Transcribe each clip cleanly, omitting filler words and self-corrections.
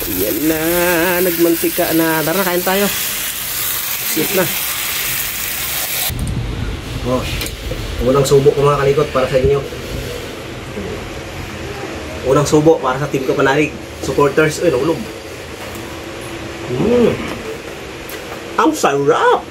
Yan na, nagmantika na. Tara, kain tayo. Sip na. Oh, unang subo ko mga kalikot para sa inyo. Unang subo para sa team ko panalig. Supporters, nahulog. Ang sarap!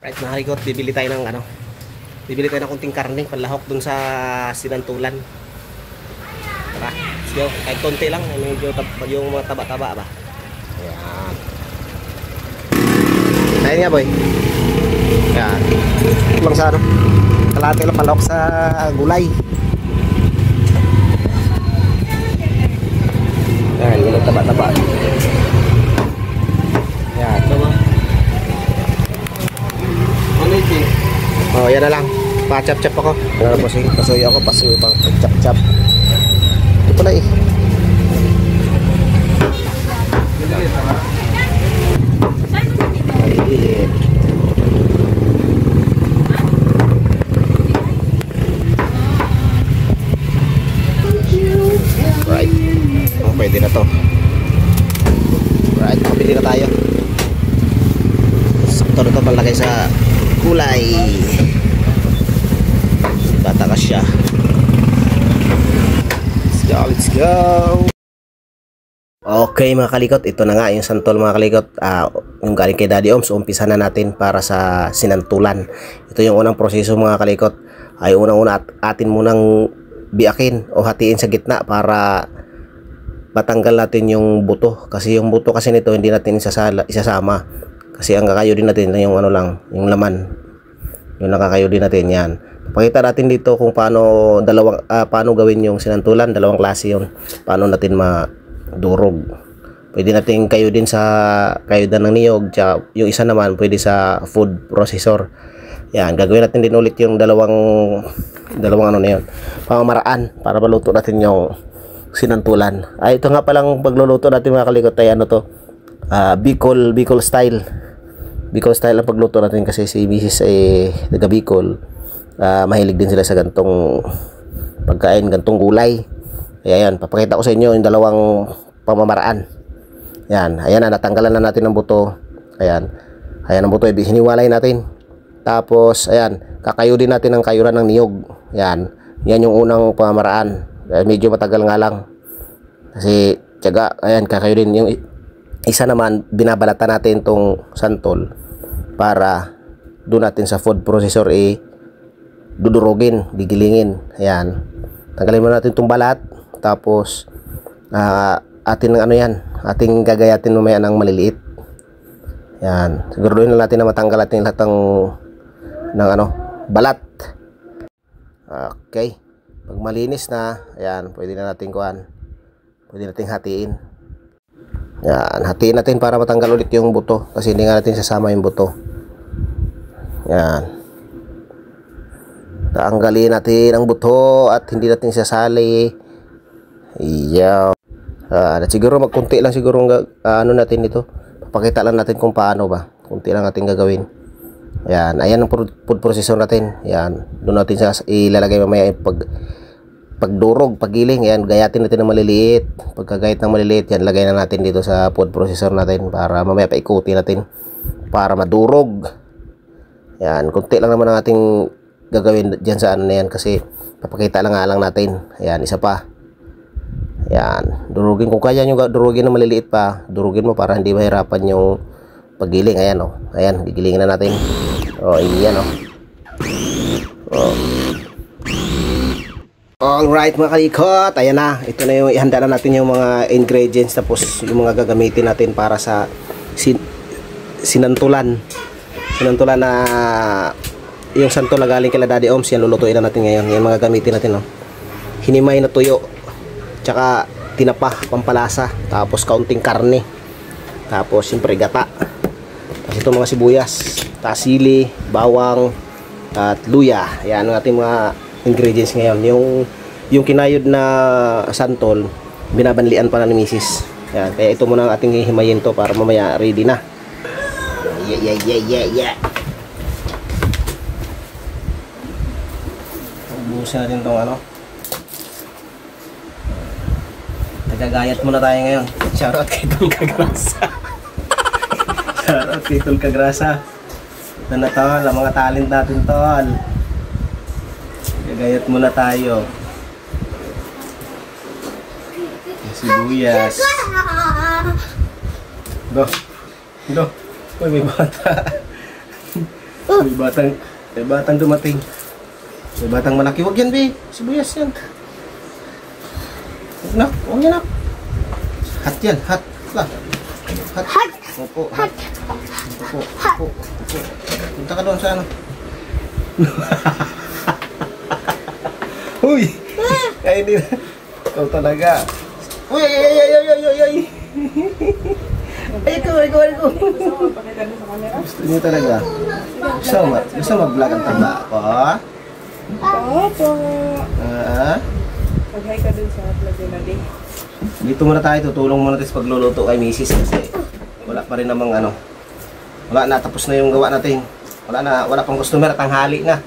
Right mga kalikot, bibili tayo ng kunting karne, panlahok dun sa sinantulan. Tara, let's go. Kahit konti lang, medyo yung mga taba-taba ba. Ayan. Ayan nga boy. Ayan. Lang sa kalahati lang panlahok sa gulay. Ayan, yung taba-taba. Ayan, ito ba? Oh, yan na lang. Pa-chop-chop ako. Ano po sige, pasuyo ako, pasuyo pang chop-chop. Ito pala eh. Right. Oh, pwede na to. Right, pabili na tayo. Sakto na to palagay sa gulay. Bata ka siya. Let's go. Okay mga kalikot, ito na nga yung santol mga kalikot. Yung galing kay Daddy Oms, umpisa na natin para sa sinantulan. Ito yung unang proseso mga kalikot. Ay unang-una atin munang biakin o hatiin sa gitna para matanggal natin yung buto. Kasi yung buto kasi nito hindi natin isasama. Kasi ang kakayo din natin yung yung laman. Yung nakakayo din natin yan. Pakita natin dito kung paano paano gawin yung sinantulan, dalawang klase yun. Paano natin madurog. Pwede natin kayo din sa kayudan ng niyog, tsaka yung isa naman pwede sa food processor. Yan, gagawin natin din ulit yung dalawang na yun. Pamamaraan para maluto natin yung sinantulan. Ito nga palang pagluluto natin mga kalikot ay Bicol style. Bicol style ang pagluto natin kasi si Mrs. ay taga Bicol. Mahilig din sila sa gantong pagkain, gantong gulay. Ayan, papakita ko sa inyo yung dalawang pamamaraan. Yan, ayan na, natanggalan na natin ng buto. Ayan, ang buto, hiniwalay natin. Tapos, ayan, kakayo din natin ang kayuran ng niyog. Yan yung unang pamamaraan. Medyo matagal nga lang. Kasi, tiyaga, ayan, kakayo din. Yung isa naman, binabalatan natin tong santol para doon natin sa food processor dudurugin, gigilingin. Ayan, tanggalin muna natin itong balat. Tapos ating ating gagayatin mamaya ng maliliit. Ayan, siguruduhin na natin na matanggal natin lahat ng balat. Okay, pag malinis na, ayan, pwede na natin hatiin. Ayan, hatiin natin para matanggal ulit yung buto kasi hindi nga natin sasama yung buto. Ayan, tanggalin natin ang buto at hindi natin sasali. Iyaw. Siguro magkunti lang siguro natin dito. Papakita lang natin kung paano ba. Kunti lang natin gagawin. Ayan, ayan ang food processor natin. Ayan, doon natin ilalagay mamaya pagdurog, paggiling. Ayan, gayatin natin ng maliliit. Pagkagayat ng maliliit, yan, lagay na natin dito sa food processor natin para mamaya paikuti natin para madurog. Ayan, kunti lang naman ang ating gagawin dyan sa na yan kasi papakita lang natin. Ayan, isa pa. Ayan, durugin kung kaya nyo durugin na maliliit pa, durugin mo para hindi mahirapan yung paggiling. Ayan ayan, gigilingin na natin. Ayan alright mga kalikot, ayan na, ito na yung ihanda na natin yung mga ingredients, tapos yung mga gagamitin natin para sa sinantulan na yung santol na galing kila Daddy Oms. Yan, lulutuin na natin ngayon. Yan mga gamitin natin, hinimay na tuyo, tsaka tinapa, pampalasa, tapos kaunting karne, tapos siyempre gata, tapos ito mga sibuyas, sili, bawang, at luya. Yan ang ating mga ingredients ngayon. Yung kinayod na santol, binabanlian pa na ni Mrs. Yan, kaya ito muna ang ating hihimayin to para mamaya ready na. Yeah. Buhusin natin itong ano. Nagagayat muna tayo ngayon. Shoutout kay Tol Kagrasa. Shoutout kay Tol Kagrasa. Ito na tol, ang mga talent natin tol. Nagagayat muna tayo. Sibuyas. Do. Uy, may bata. May batang dumating. May batang malaki. Huwag yan, be. Sibuyas yan. Huwag yan, nak. Hat yan, hat. Hat. Opo, hat. Opo. Punta ka doon sa ano. Uy! Ay, hindi na. Ikaw talaga. Uy, ay. Ay, ikaw. Gusto niyo talaga. Gusto mag-vlog ang taba ako? Opo. Mag-hi ka dun sa vlog nila din. Dito muna tayo, tutulong muna tayo sa pagluluto kay Mrs. kasi wala pa rin namang ano. Wala na, tapos na yung gawa natin. Wala pang customer at tanghali na.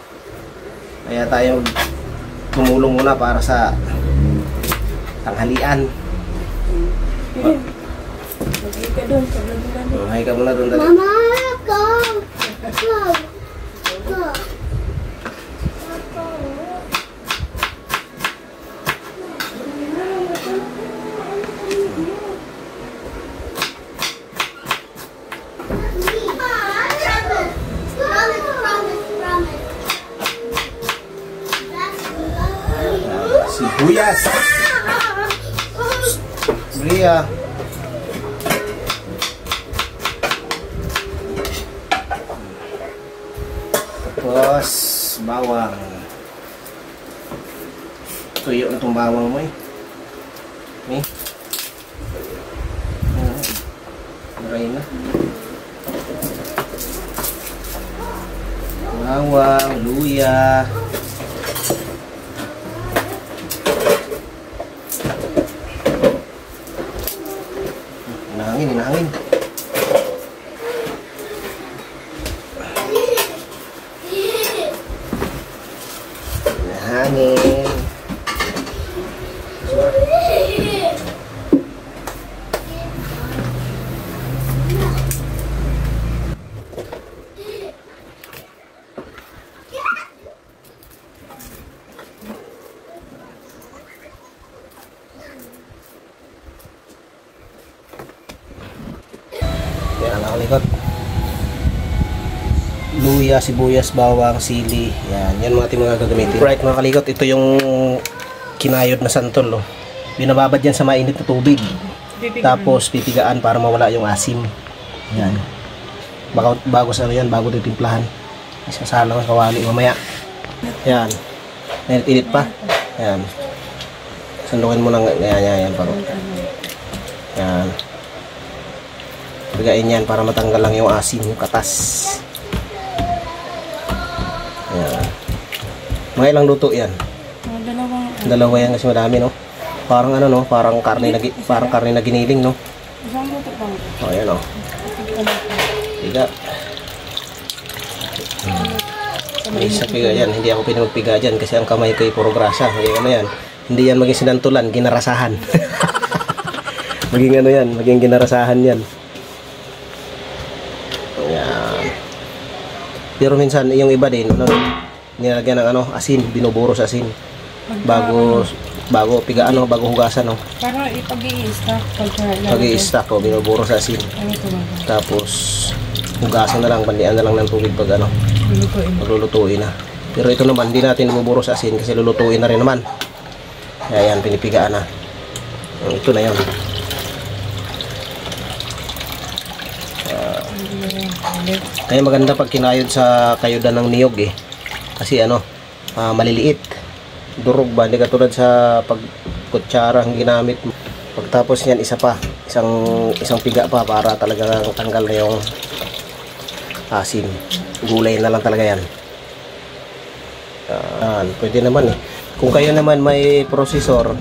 Kaya tayo tumulong muna para sa tanghalian. Mag-hi ka dun sa vlog nila din. Hi ka muna doon dali. Mama, go. Sibuyas. Bria. Tapos bawang. Tuyo na itong bawang mo eh. Maray na. Bawang, luya. Hinahangin. Yan, nakalikot. Luya, sibuyas, bawang, sili. Yan mga ating mga gagamitin. Right mga kalikot, ito yung kinayod na santol. Binababad yan sa mainit na tubig. Tapos pipigaan para mawala yung asim. Yan. Bago sa yan, bago titimplahan. Isasalang sa kawali mamaya. Yan. Init pa. Yan. Sandukin mo lang. Yan. Yan. Pigain yan para matanggal lang yung asin, yung katas. Yan. Mga ilang luto yan? Dalawa yan kasi madami, no? Parang ano, no? Parang karne na giniling, no? Isang luto lang. O, yan, no? Piga. Isa piga yan. Hindi ako pinagpiga dyan kasi ang kamay ko ay puro grasa. Ano yan? Hindi yan maging sinantulan, ginarasahan. Maging ano yan, maging ginarasahan yan. Yan. Pero minsan yung iba din, ano, nilagyan ng ano, asin, binuburos asin. Bago pigaan, no, bago hugasan, no. Para ipag-i-stack. Pag-i-stack ko, binuburos asin. Tapos hugasan na lang, bandian na lang ng tubig pag ano, maglulutuin na. Pero ito naman, hindi natin buburos asin kasi lulutuin na rin naman. Kaya yan, pinipigaan na. Ito na yun. Kaya maganda pag kinayod sa kayudan ng niyog eh. Kasi ano, maliliit. Durog ba? Hindi katulad sa pagkutsara ang ginamit. Pagtapos yan, isang piga pa para talaga tanggal na yung asin. Gulay na lang talaga yan. Pwede naman eh. Kung kayo naman may processor,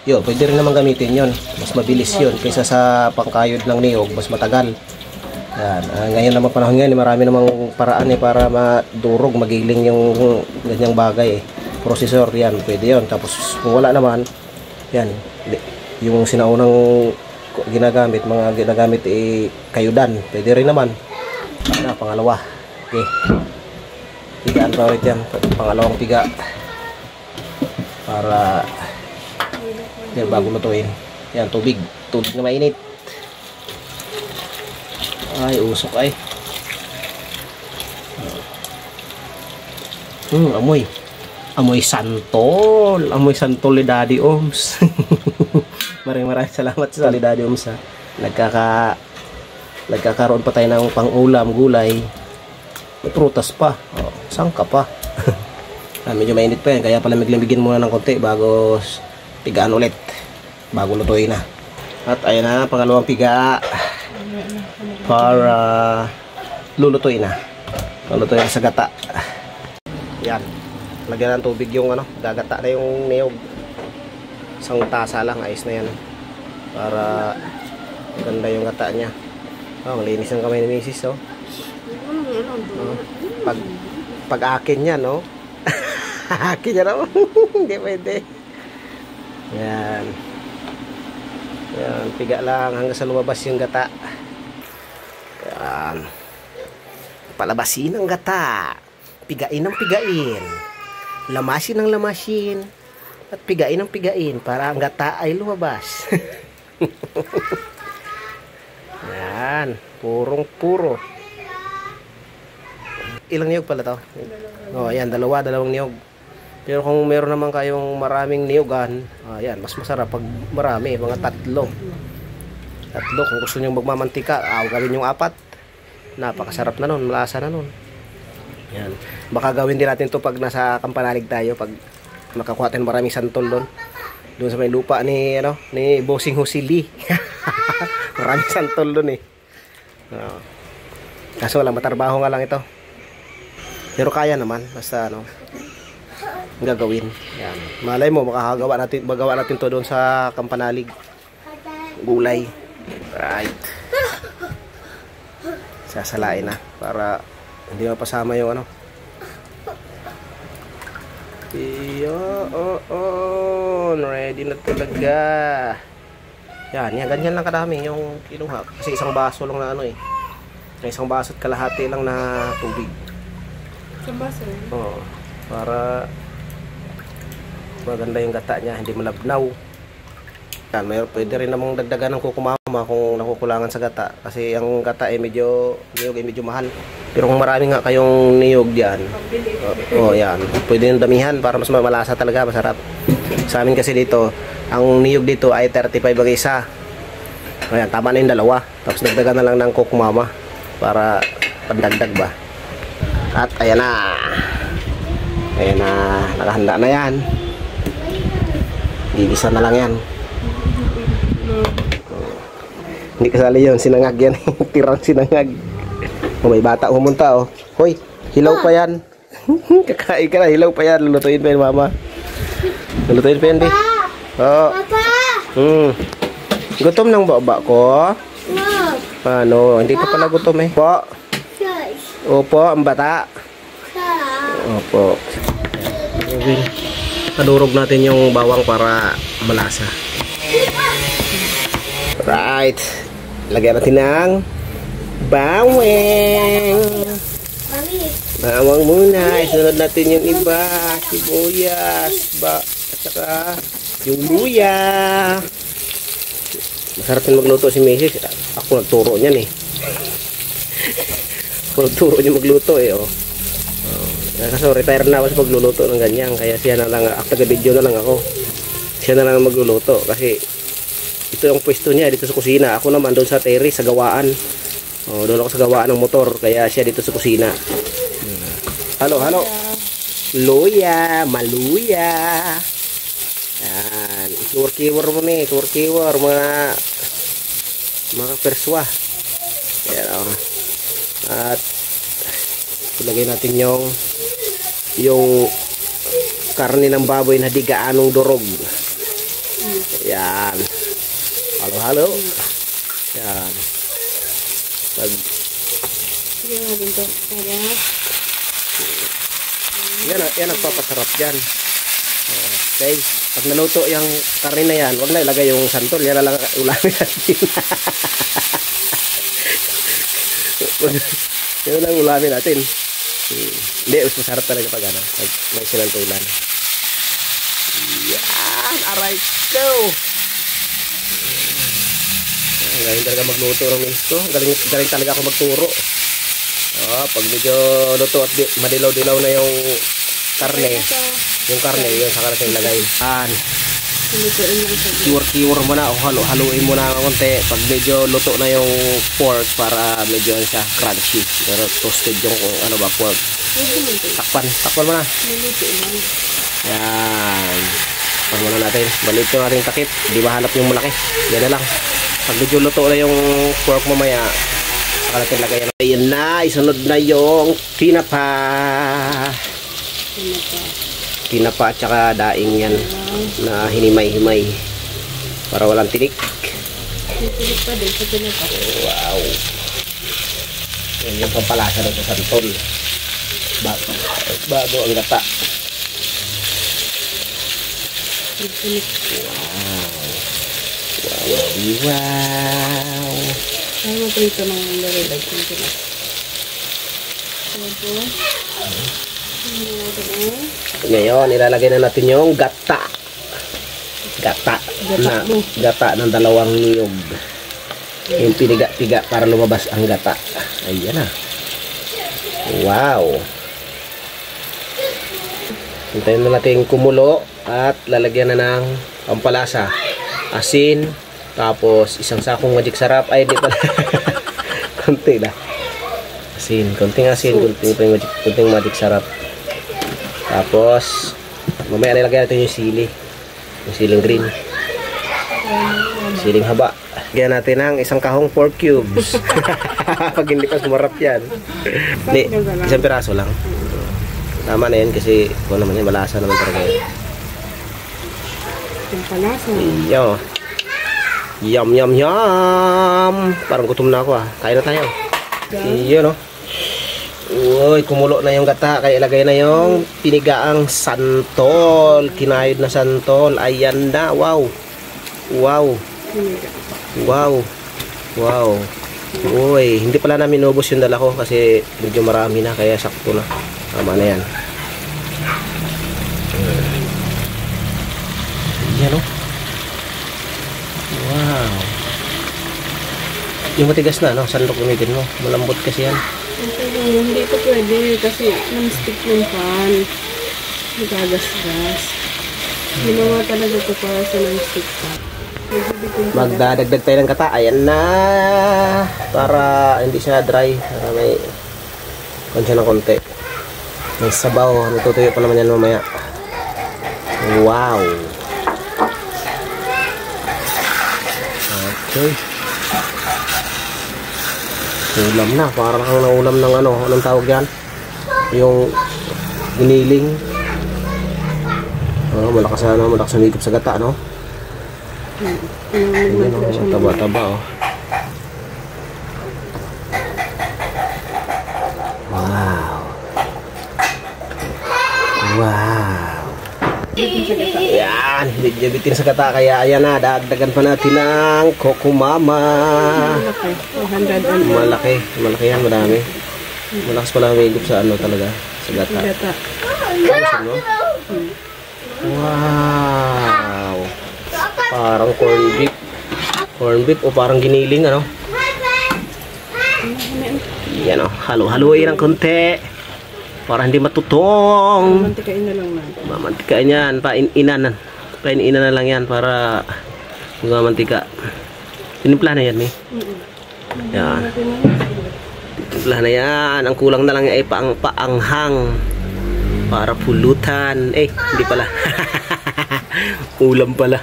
yun, pwede rin naman gamitin yon. Mas mabilis yun kaysa sa pangkayod ng niyog, mas matagal. Yan. Ngayon naman panahon ngayon, marami namang paraan eh para madurog, magiling yung ganyang bagay eh. processor, yan, pwede yun. Tapos kung wala naman, yan, yung sinaunang mga ginagamit kayudan, pwede rin naman. Pangalawa, okay, pigaan pa ulit yan, pangalawang piga para yan, bago lutuin. Yan, tubig na mainit. Ay, usok ay. Amoy santol ni Daddy Oms. Maraming salamat sa Daddy Oms, ha. Nagkakaroon pa tayo ng pang-ulam, gulay. May prutas pa. Sangka pa. Medyo mainit pa yan, kaya pala maglambigin muna ng konti bago pigaan ulit, bago lutuin na. At ayan na, pangalawang piga para lulutuin na. Lulutuin na sa gata. Yan, lagyan ng tubig yung gagata na yung niyog. Isang tasa lang, ayos na yan para ganda yung gata niya. Malinis ang kamay ni Mrs. Pag akin yan, akin yan, hindi pwede. Yan, piga lang hanggang sa lumabas yung gata. Yan, palabasin ang gata, pigain ng pigain, lamasin ng lamasin, at pigain ng pigain para ang gata ay lumabas. Yan, puro. Ilang niyog pala to? Ayan, dalawang niyog. Pero kung meron naman kayong maraming niyogan, ayan, mas masarap pag marami, mga tatlo. Kung gusto niyo magmamantika, gawin yung 4. Napakasarap na nun, malasa na nun. Yan. Baka gawin din natin to pag nasa Kampanalig tayo, pag makakuha tayo maraming santol doon. Doon sa may lupa ni Bossing Husili. Maraming santol doon kaso wala, matarbaho nga lang ito. Pero kaya naman, basta gagawin. Yan. Malay mo, magawa natin to doon sa Kampanalig. Gulay. Right. Sasalain na para hindi mapasama yung ready na talaga. Yan, ganyan lang kadami yung kinuha. Kasi isang baso lang na isang baso at kalahati lang na tubig. Isang baso? Oo. Para maganda yung gata niya, hindi malabnaw. Yan, pwede rin namang dagdagan ng kukumama kung nakukulangan sa gata. Kasi ang gata niyog ay medyo mahal. Pero kung marami nga kayong niyog diyan, yan, pwede yung damihan para mas malasa talaga, masarap. Sa amin kasi dito, ang niyog dito ay 35 ang isa. Ayan, tama na yung dalawa. Tapos dagdagan na lang ng kukumama para pandagdag ba. At ayan na. Nakahanda na yan. Gigisa na lang yan. Hindi kasali yun, sinangag yan. Tirang sinangag. May bata pumunta Hoy, hilaw pa yan. Kakain ka na, hilaw pa yan. Lulutuin pa yan, mama. Lulutuin pa yan, di. Papa! Gutom ng baba ko? Ano, hindi pa pala gutom Po? Opo, ang bata. Opo. Padurog natin yung bawang para malasa. Right. Lagyan natin ng bawang. Bawang muna. Isunod natin yung iba. Sibuyas. At saka yung luya. Masarap yung magluto si Mrs. Ako nagturo niyan Ako nagturo niya magluto Kaso retire na ako sa pagluluto ng ganyan. Kaya siya na lang, taga-video na lang ako. Siya na lang magluluto. Kasi ito yung pwesto niya dito sa kusina. Ako naman doon sa terrace, sa gawaan. Doon ako sa gawaan ng motor. Kaya siya dito sa kusina. Halo. Luya, maluya. Yan. Keyword mo keyword. Mga perswa. Yan At ilagay natin yung karne ng baboy na di gaanong durog. Yan. Halo. Yan. Sige natin to. Yan nagpapasarap dyan. Okay. Pag naluto yung karne na yan, wag na ilagay yung santol. Yan na lang ulamin natin. Yan lang ulamin natin. Hindi, mas masarap talaga pag ano, pag may sinantulan. Yan! Aray ko! Galing talaga magluto ng misto. Galing talaga ako magturo. Pag medyo luto at madilaw-dilaw na yung karne. Yung karne, yun saka natin ilagay. Kiwar-kiwar mo na o haluin mo na ng konti. Pag medyo luto na yung pork para medyo siya crunchy. Pero toasted yung ano ba, pork. Takpan mo na. Yan. Takpan muna natin. Balik yung ating takip. Di ba hanap yung malaki? Yan na lang. Pag medyo luto na yung pork mamaya, saka natin lagay yan. Ayan na, isunod na yung tinapa. Tinapa at saka daing yan na hinimay-himay para walang tinik. Tinik pa din sa tinapa. Wow. Yan yung pampalasa ng santol. Bago ang gata. Wow. Ay, maprito ng lalagay ko tinapa. Ngayon, ilalagay na natin yung gata. Gata ng dalawang niyog. Yung piga-piga para lumabas ang gata. Ayan na. Wow. Hintayin na natin kumulo at lalagyan na ng pampalasa. Asin, tapos isang sakong magic sarap. Ay, di pala. Konti na. Konting asin, konting magic sarap. Tapos mamaya nilagay natin yung sili. Yung siling green. Siling haba. Lagyan natin ng isang kahong 4 cubes. Pag hindi pa sumarap yan. Hindi, isang piraso lang. Tama na yan kasi kung naman yan, malasa naman talaga yan. Yung palasa. Iyo. Yum, yum, yum. Parang gutom na ako ah. Kain na tayo. Iyo no. Uy, kumulo na yung gata. Kaya ilagay na yung pinigaang santol. Kinayod na santol. Ayan na. Wow. Wow. Wow. Wow. Uy, hindi pala namin ubos yung dala ko kasi medyo marami na. Kaya sakto na. Tama na yan. Ayan o. Wow. Yung matigas na, no? Saan gamitin mo? Malambot kasi yan. Hindi ko pwede kasi non-stick yung pan. Nagagasgas. Ginawa talaga ko para sa non-stick pan. Magdadagdag tayo ng kata. Ayan na. Para hindi siya dry. Para may konti ng konti. May sabaw. Natutuyo pa naman yan mamaya. Wow. Okay. Ulam na, parang kang naulam ng ano, anong tawag yan? Yung giniling. Malakas na higop sa gata, no? Taba-taba, oh. Wow. Wow. Yan, bitin sa gata, kaya ayan na, dagdagan pa natin ng kokumama. Malaki yan, marami. Malakas pala ang higop sa ano talaga, sa gata. Wow. Parang corn beef o parang giniling, ano? Yan o, halo-haloy ng konti para hindi matutong. Mamantikain na lang na. Mamantikain yan, paininan na lang yan para mamantika. Tinimpla na yan, eh. Yan. Tinimpla na yan. Ang kulang na lang ay paanghang para pulutan. Eh, hindi pala. Ulam pala.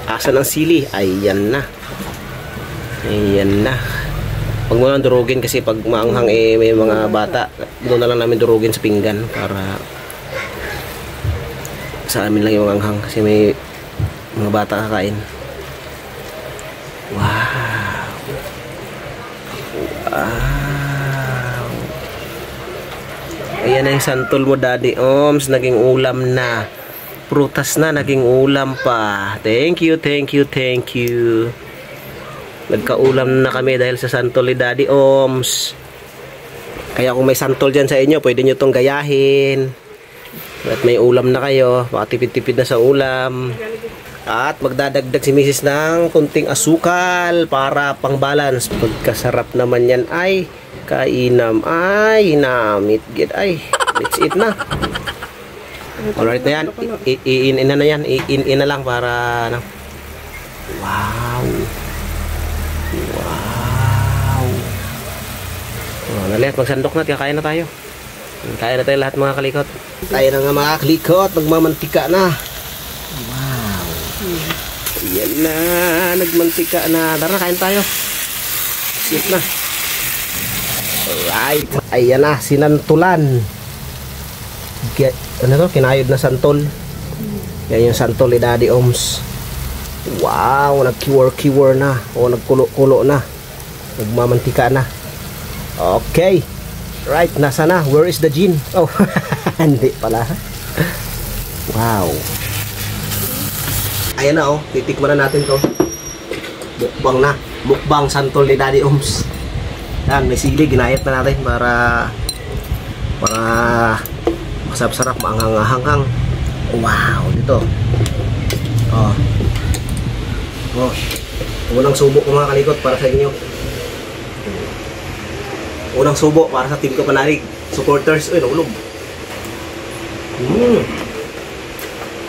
Asan ang sili? Ayan na. Ayan na. Pag mo lang durugin kasi pag maanghang eh may mga bata, doon na lang namin durugin sa pinggan para sa amin lang yung anghang kasi may mga bata kakain. Wow. Wow. Ayan na yung santol mo, Daddy Oms. Naging ulam na. Prutas na, naging ulam pa. Thank you, thank you, thank you. Nagkaulam na kami dahil sa santol ni Daddy Oms. Kaya kung may santol dyan sa inyo, pwede nyo itong gayahin. At may ulam na kayo. Baka tipid-tipid na sa ulam. At magdadagdag si Mrs. ng kunting asukal para pang balance. Pagkasarap naman yan ay kainam. Ay, namit. Ay, let's eat na. Alright na yan. I-in na yan. I-in na lang para ano. Wow. Wow. Nalit, magsandok na. Kakain na tayo. Kain na tayo lahat mga kalikot. Tayo na nga mga kalikot. Magmamantika na. Wow. Yan na. Nagmantika na. Tara, kain tayo. Sit na. Alright. Ayan na. Sinantulan. Ano to? Kinayod na santol. Yan yung santol ni Daddy Oms. Wow, nag-kiwar na. O nagkulo-kulo na. Nagmamantika na. Okay. Right, nasa na? Where is the gin? Oh, hindi pala. Wow. Ayan na oh. Titikman na natin to. Mukbang na. Mukbang santol ni Daddy Oms. Yan, may sili. Ginayat na natin para masarap-sarap, maanghang-hanghang. Wow, dito. Oh. Oh. Unang subo ko mga kalikot para sa inyo. Unang subo para sa team ko panalig. Supporters. Uy, naulog.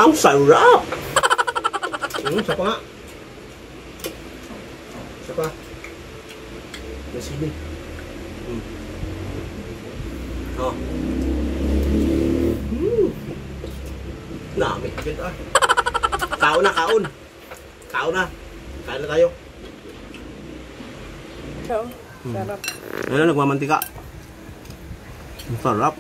Ang sarap! Isa pa nga. Isa pa. May sili. Oh. Namit agad ah. Kaon na, kaon. Kaon na. Kain na tayo. Sarap. Ayan, nagmamantika. Ang sarap.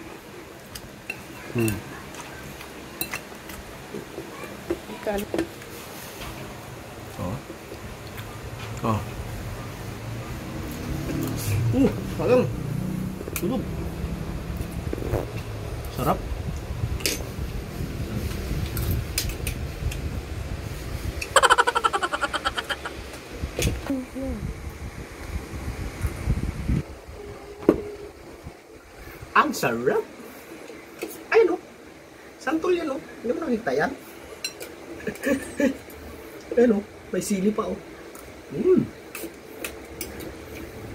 Oh. Oh. Parang tulog. Sarap. Ang sarap. Ayun o. Santol yan o. Hindi mo nakita yan. Ayun o. May sili pa o.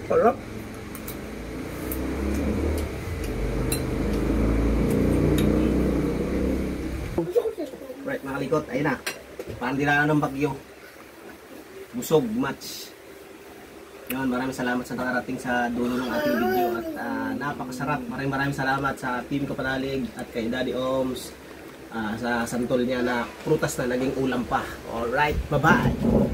Sarap. Right mga likot. Ayun na. Parang dinala ng bagyo. Busog match. Yun, maraming salamat sa nakarating sa dulo ng ating video at napakasarap. Maraming salamat sa team Kapanalig at kay Daddy Oms sa santol niya na prutas na naging ulam pa. Alright, bye-bye!